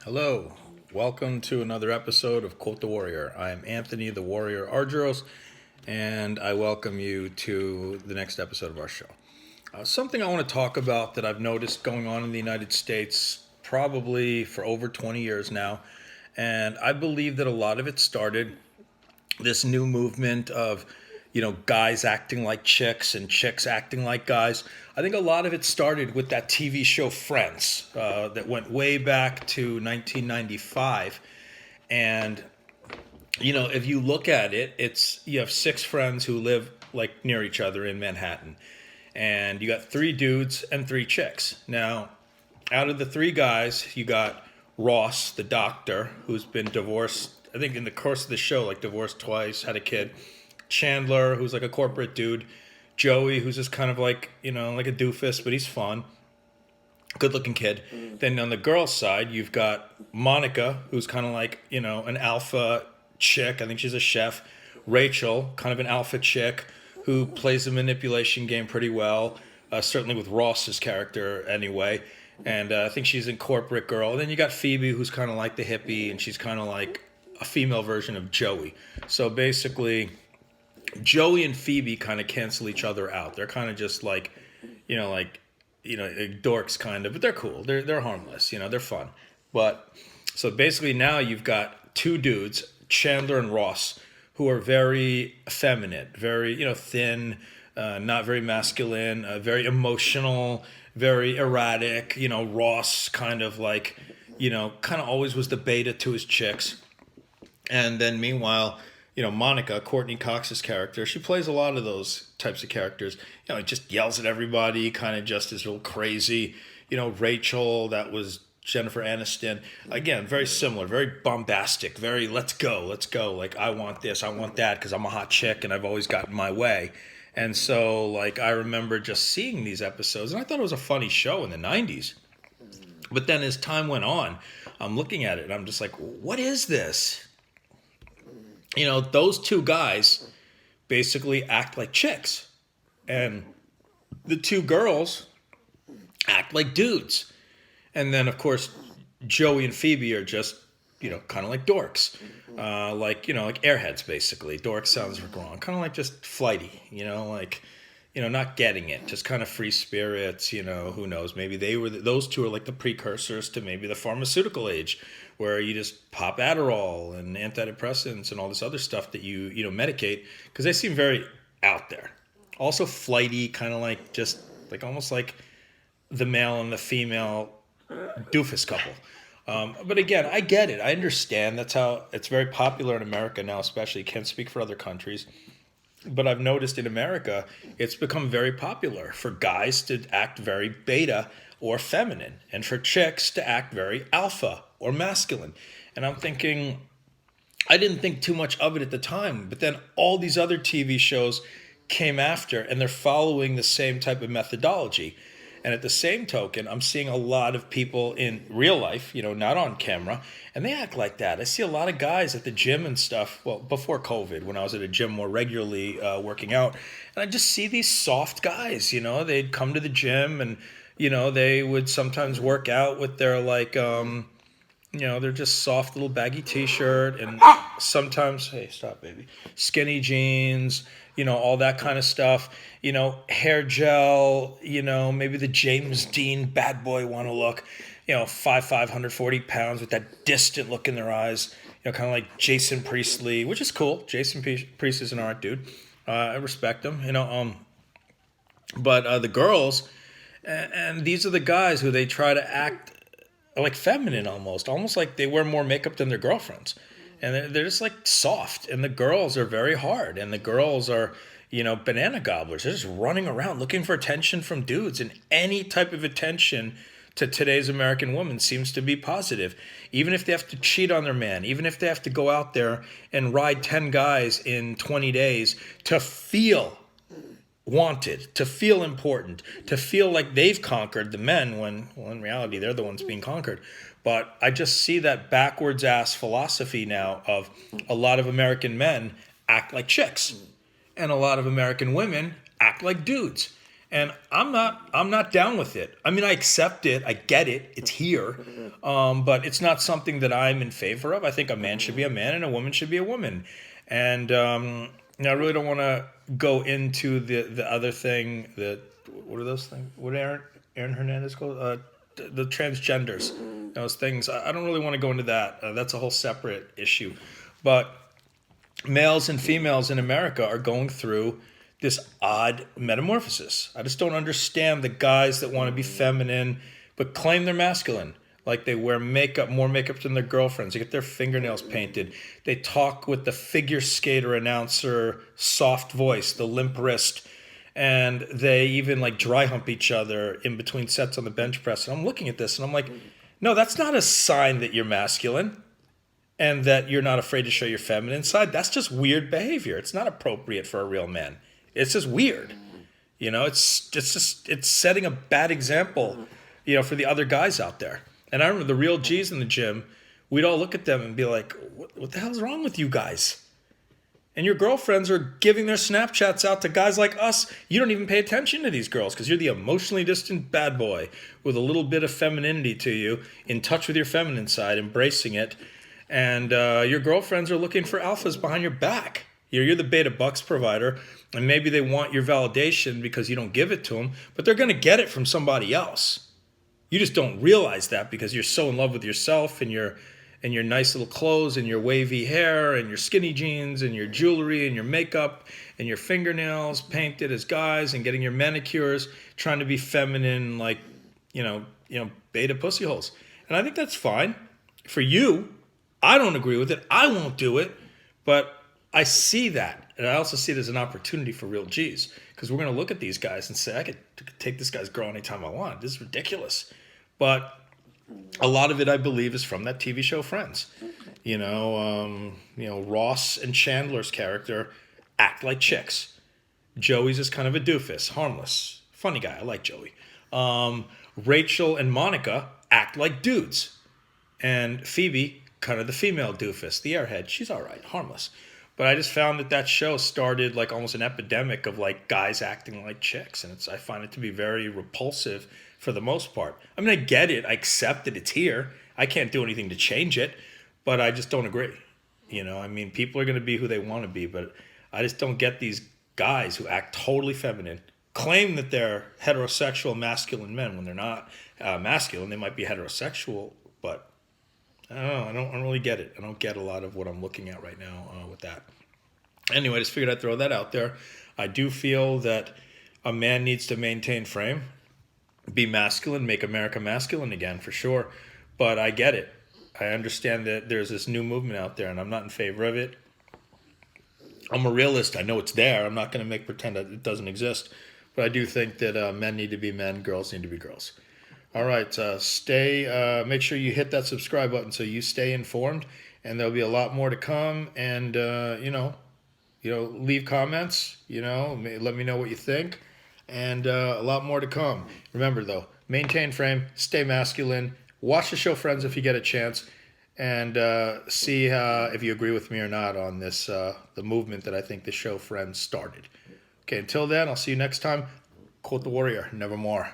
Hello, welcome to another episode of Quote the Warrior. I am Anthony the Warrior Argyros, and I welcome you to the next episode of our show. Something I want to talk about that I've noticed going on in the United States probably for over 20 years now, and I believe that a lot of it started this new movement of guys acting like chicks and chicks acting like guys. I think a lot of it started with that TV show Friends that went way back to 1995. And if you look at it, it's you have six friends who live like near each other in Manhattan, and you got three dudes and three chicks. Now, out of the three guys, you got Ross, the doctor, who's been divorced, I think in the course of the show, like divorced twice, had a kid. Chandler, who's like a corporate dude. Joey, who's just kind of like, like a doofus, but he's fun. Good looking kid. Then on the girls' side, you've got Monica, who's kind of like, an alpha chick. I think she's a chef. Rachel, kind of an alpha chick who plays the manipulation game pretty well, certainly with Ross's character anyway. And I think she's a corporate girl. And then you got Phoebe, who's kind of like the hippie, and she's kind of like a female version of Joey. So basically, Joey and Phoebe kind of cancel each other out. They're kind of just like, dorks kind of, but they're cool. They're harmless. They're fun. But so basically now you've got two dudes, Chandler and Ross, who are very effeminate, very thin, not very masculine, very emotional, very erratic. Ross kind of like, kind of always was the beta to his chicks, and then meanwhile, Monica, Courtney Cox's character, she plays a lot of those types of characters. Just yells at everybody, kind of just is real crazy. Rachel, that was Jennifer Aniston. Again, very similar, very bombastic, very let's go. Like, I want this, I want that, because I'm a hot chick and I've always gotten my way. And so, like, I remember just seeing these episodes, and I thought it was a funny show in the 90s. But then as time went on, I'm looking at it and I'm just like, what is this? Those two guys basically act like chicks, and the two girls act like dudes. And then, of course, Joey and Phoebe are just, kind of like dorks, like airheads, basically. Dork sounds wrong, kind of like just flighty, not getting it, just kind of free spirits. Who knows? Maybe those two are like the precursors to maybe the pharmaceutical age, where you just pop Adderall and antidepressants and all this other stuff that you medicate, because they seem very out there. Also flighty, kind of like just like almost like the male and the female doofus couple. But again, I get it. I understand. That's how it's very popular in America now, especially. Can't speak for other countries. But I've noticed in America, it's become very popular for guys to act very beta or feminine, and for chicks to act very alpha or masculine. And I'm thinking, I didn't think too much of it at the time, but then all these other TV shows came after, and they're following the same type of methodology. And at the same token, I'm seeing a lot of people in real life, not on camera, and they act like that. I see a lot of guys at the gym and stuff, well, before COVID, when I was at a gym more regularly working out, and I just see these soft guys, they'd come to the gym and, they would sometimes work out with their like, they're just soft little baggy t-shirt, and sometimes, hey, stop, baby, skinny jeans, all that kind of stuff, hair gel, maybe the James Dean bad boy want to look, 540 pounds with that distant look in their eyes, kind of like Jason Priestley, which is cool. Jason Priestley is an art dude. I respect him, but the girls, and these are the guys who they try to act like feminine, almost like they wear more makeup than their girlfriends, and they're just like soft, and the girls are very hard, and the girls are banana gobblers. They're just running around looking for attention from dudes, and any type of attention to today's American woman seems to be positive, even if they have to cheat on their man, even if they have to go out there and ride 10 guys in 20 days to feel wanted, to feel important, to feel like they've conquered the men, when well, in reality they're the ones being conquered. But I just see that backwards ass philosophy now of a lot of American men act like chicks, and a lot of American women act like dudes. And I'm not down with it. I mean, I accept it. I get it. It's here. But it's not something that I'm in favor of. I think a man should be a man and a woman should be a woman. And I really don't want to go into the other thing that, what are those things? What Aaron Hernandez called? The transgenders. Those things. I don't really want to go into that. That's a whole separate issue. But males and females in America are going through this odd metamorphosis. I just don't understand the guys that want to be feminine but claim they're masculine. Like they wear makeup, more makeup than their girlfriends. They get their fingernails painted. They talk with the figure skater announcer soft voice, the limp wrist. And they even like dry hump each other in between sets on the bench press. And I'm looking at this and I'm like, no, that's not a sign that you're masculine and that you're not afraid to show your feminine side. That's just weird behavior. It's not appropriate for a real man. It's just weird. It's setting a bad example, for the other guys out there. And I remember the real G's in the gym, we'd all look at them and be like, what the hell's wrong with you guys? And your girlfriends are giving their Snapchats out to guys like us. You don't even pay attention to these girls because you're the emotionally distant bad boy with a little bit of femininity to you, in touch with your feminine side, embracing it. And your girlfriends are looking for alphas behind your back. You're the beta bucks provider, and maybe they want your validation because you don't give it to them, but they're going to get it from somebody else. You just don't realize that because you're so in love with yourself and your nice little clothes and your wavy hair and your skinny jeans and your jewelry and your makeup and your fingernails painted as guys and getting your manicures, trying to be feminine like, beta pussy holes. And I think that's fine. For you, I don't agree with it. I won't do it. But I see that. And I also see it as an opportunity for real G's. Because we're going to look at these guys and say, I could take this guy's girl anytime I want. This is ridiculous. But a lot of it, I believe, is from that TV show Friends. Ross and Chandler's character act like chicks. Joey's is kind of a doofus, harmless, funny guy. I like Joey. Rachel and Monica act like dudes. And Phoebe, kind of the female doofus, the airhead. She's all right, harmless. But I just found that show started like almost an epidemic of like guys acting like chicks. And I find it to be very repulsive for the most part. I mean, I get it. I accept that it's here. I can't do anything to change it, but I just don't agree. People are going to be who they want to be, but I just don't get these guys who act totally feminine, claim that they're heterosexual masculine men when they're not masculine. They might be heterosexual, but I don't know. I don't really get it. I don't get a lot of what I'm looking at right now with that. Anyway, I just figured I'd throw that out there. I do feel that a man needs to maintain frame, be masculine, make America masculine again, for sure. But I get it. I understand that there's this new movement out there, and I'm not in favor of it. I'm a realist. I know it's there. I'm not going to pretend that it doesn't exist. But I do think that men need to be men, girls need to be girls. All right, make sure you hit that subscribe button so you stay informed, and there'll be a lot more to come. And leave comments. Let me know what you think, and a lot more to come. Remember though, maintain frame, stay masculine. Watch the show Friends if you get a chance, and see if you agree with me or not on this the movement that I think the show Friends started. Okay, until then, I'll see you next time. Quote the warrior, nevermore.